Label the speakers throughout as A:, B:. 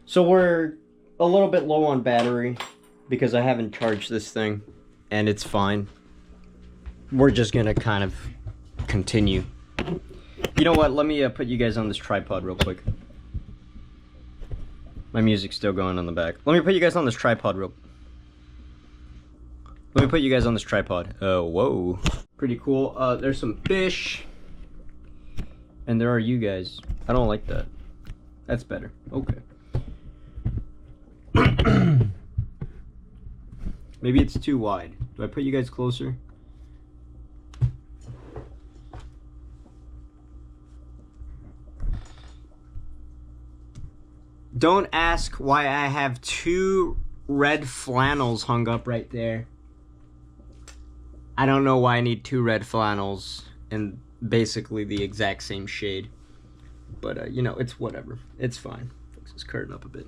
A: So we're a little bit low on battery because I haven't charged this thing, and it's fine. We're just gonna kind of continue. You know what? Let me put you guys on this tripod real quick. My music's still going on the back. Let me put you guys on this tripod real. Let me put you guys on this tripod. Oh, whoa. Pretty cool. There's some fish. And there are you guys. I don't like that. That's better. Okay. Maybe it's too wide. Do I put you guys closer? Don't ask why I have two red flannels hung up right there. I don't know why I need two red flannels in basically the exact same shade. But, you know, it's whatever. It's fine. Fix this curtain up a bit.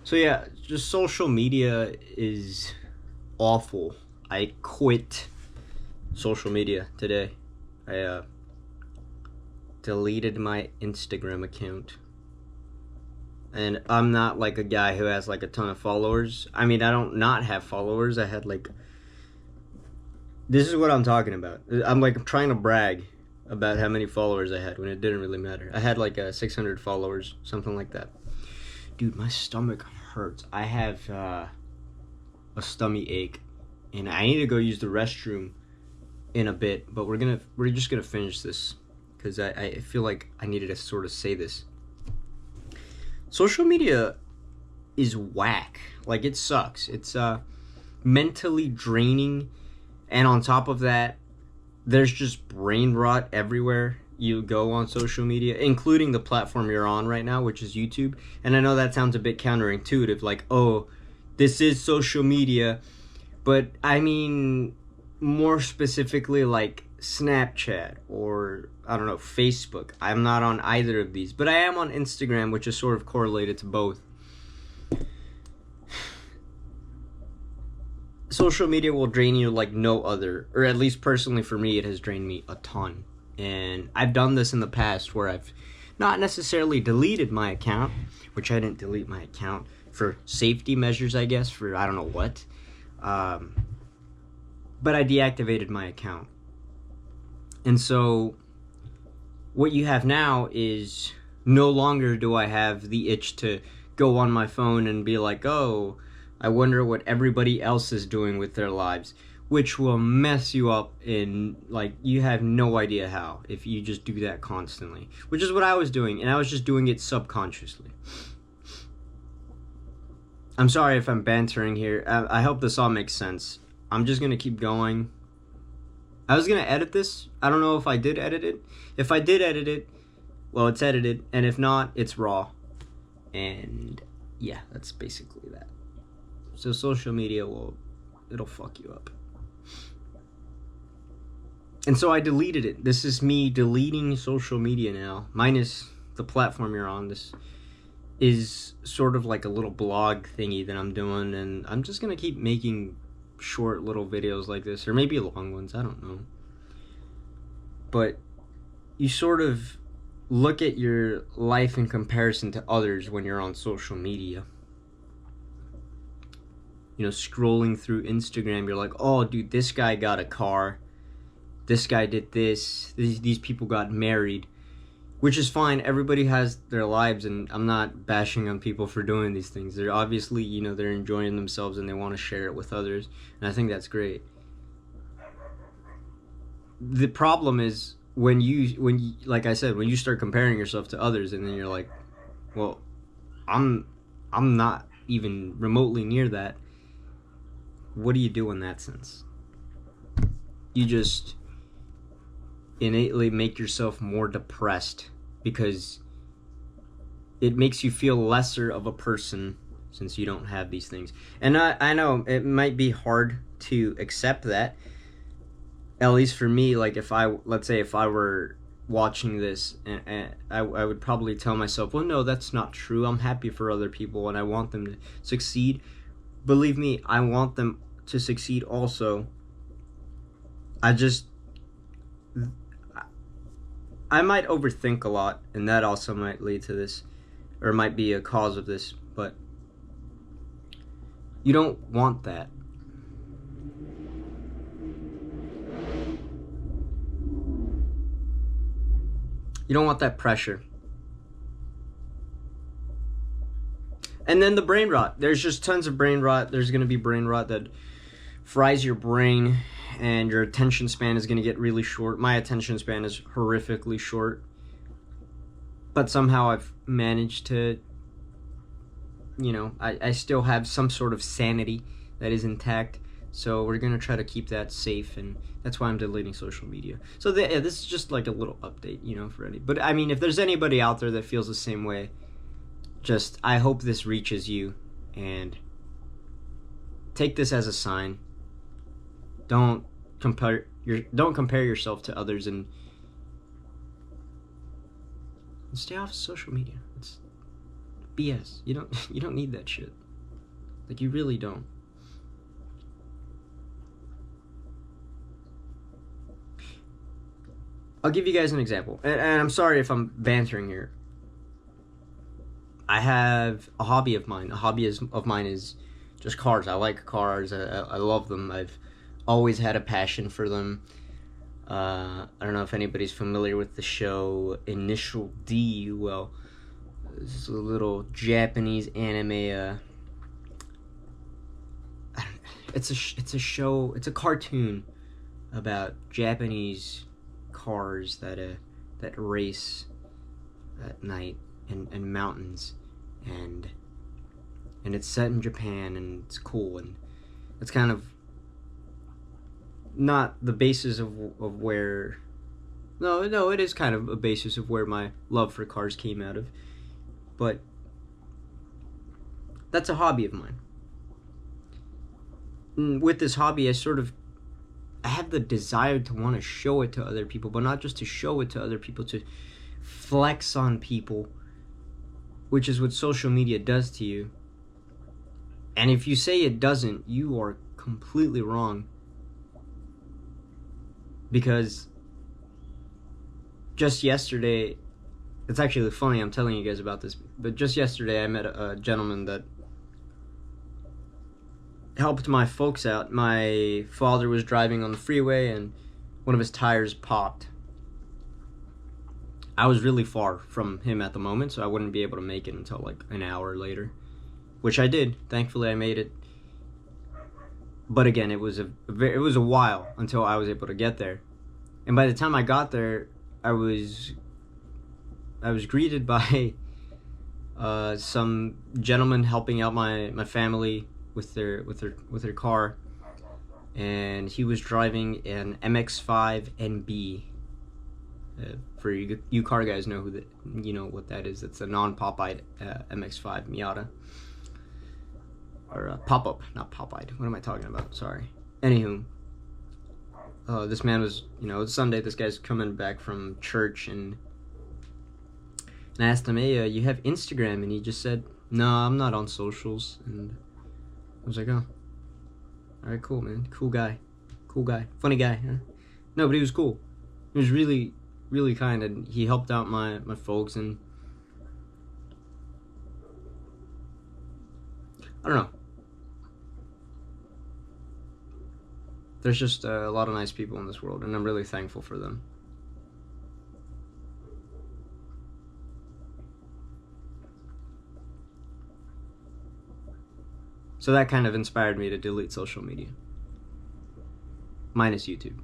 A: So, yeah, just social media is awful. I quit social media today. I deleted my Instagram account. And I'm not like a guy who has like a ton of followers. I mean, I don't not have followers. I had like... This is what I'm talking about. I'm like trying to brag about how many followers I had when it didn't really matter. I had like 600 followers, something like that. Dude, my stomach hurts. I have a stomach ache, and I need to go use the restroom in a bit. But we're just gonna finish this because I feel like I needed to sort of say this. Social media is whack. Like, it sucks. It's mentally draining, and on top of that, there's just brain rot everywhere you go on social media, including the platform you're on right now, which is YouTube. And I know that sounds a bit counterintuitive, like, oh, this is social media, but I mean more specifically like Snapchat or, I don't know, Facebook. I'm not on either of these, but I am on Instagram, which is sort of correlated to both. Social media will drain you like no other, or at least personally for me, it has drained me a ton. And I've done this in the past where I've not necessarily deleted my account, which I didn't delete my account for safety measures, I guess, for I don't know what. But I deactivated my account. And so what you have now is no longer do I have the itch to go on my phone and be like, oh, I wonder what everybody else is doing with their lives, which will mess you up in, like, you have no idea how if you just do that constantly, which is what I was doing, and I was just doing it subconsciously. I'm sorry if I'm bantering here. I hope this all makes sense. I'm just going to keep going. I was going to edit this. I don't know if I did edit it. If I did edit it, well, it's edited. And if not, it's raw. And yeah, that's basically that. So social media it'll fuck you up. And so I deleted it. This is me deleting social media now. Minus the platform you're on. This is sort of like a little blog thingy that I'm doing. And I'm just going to keep making short little videos like this, or maybe long ones, I don't know. But you sort of look at your life in comparison to others when you're on social media. You know, scrolling through Instagram, you're like, oh dude, this guy got a car, this guy did this, these people got married, which is fine. Everybody has their lives, and I'm not bashing on people for doing these things. They're obviously, you know, they're enjoying themselves and they want to share it with others, and I think that's great. The problem is when you like I said, when you start comparing yourself to others, and then you're like, well, I'm not even remotely near that. What do you do in that sense? You just innately make yourself more depressed because it makes you feel lesser of a person since you don't have these things. And I know it might be hard to accept that, at least for me. Like, let's say if I were watching this, and I would probably tell myself, well, no, that's not true. I'm happy for other people and I want them to succeed. Believe me, I want them to succeed also. I might overthink a lot, and that also might lead to this. or might be a cause of this, but you don't want that. You don't want that pressure. And then the brain rot. There's just tons of brain rot. There's going to be brain rot that fries your brain, and your attention span is going to get really short. My attention span is horrifically short. But somehow I've managed to, I still have some sort of sanity that is intact. So we're going to try to keep that safe, and that's why I'm deleting social media. So this is just like a little update, for any. But I mean, if there's anybody out there that feels the same way, I hope this reaches you, and take this as a sign. Don't compare yourself to others, and stay off social media. It's BS. You don't need that shit. Like, you really don't. I'll give you guys an example, and I'm sorry if I'm bantering here. I have a hobby of mine. A hobby of mine is just cars. I like cars. I love them. I've always had a passion for them. I don't know if anybody's familiar with the show Initial D. Well, this is a little Japanese anime. It's a show. It's a cartoon about Japanese cars that race at night and mountains, and it's set in Japan, and it's cool, and it's kind of not the basis of where. No, it is kind of a basis of where my love for cars came out of, but that's a hobby of mine. And with this hobby, I have the desire to want to show it to other people, but not just to show it to other people, to flex on people, which is what social media does to you. And if you say it doesn't, you are completely wrong. Because just yesterday, it's actually funny, I'm telling you guys about this, but just yesterday I met a gentleman that helped my folks out. My father was driving on the freeway, and one of his tires popped. I was really far from him at the moment, so I wouldn't be able to make it until like an hour later, which I did. Thankfully, I made it. But again, it was a while until I was able to get there. And by the time I got there, I was greeted by some gentleman helping out my family with their car, and he was driving an MX-5 NB. For you car guys know what that is. It's a non-pop-eyed MX-5 Miata. Or pop-up, not pop-eyed. What am I talking about? Sorry. Anywho, this man was, it's Sunday. This guy's coming back from church, and I asked him, hey, you have Instagram? And he just said, no, I'm not on socials. And I was like, oh, all right, cool, man. Cool guy. Funny guy, huh? No, but he was cool. He was really, really kind, and he helped out my folks, and I don't know. There's just a lot of nice people in this world, and I'm really thankful for them. So that kind of inspired me to delete social media. Minus YouTube.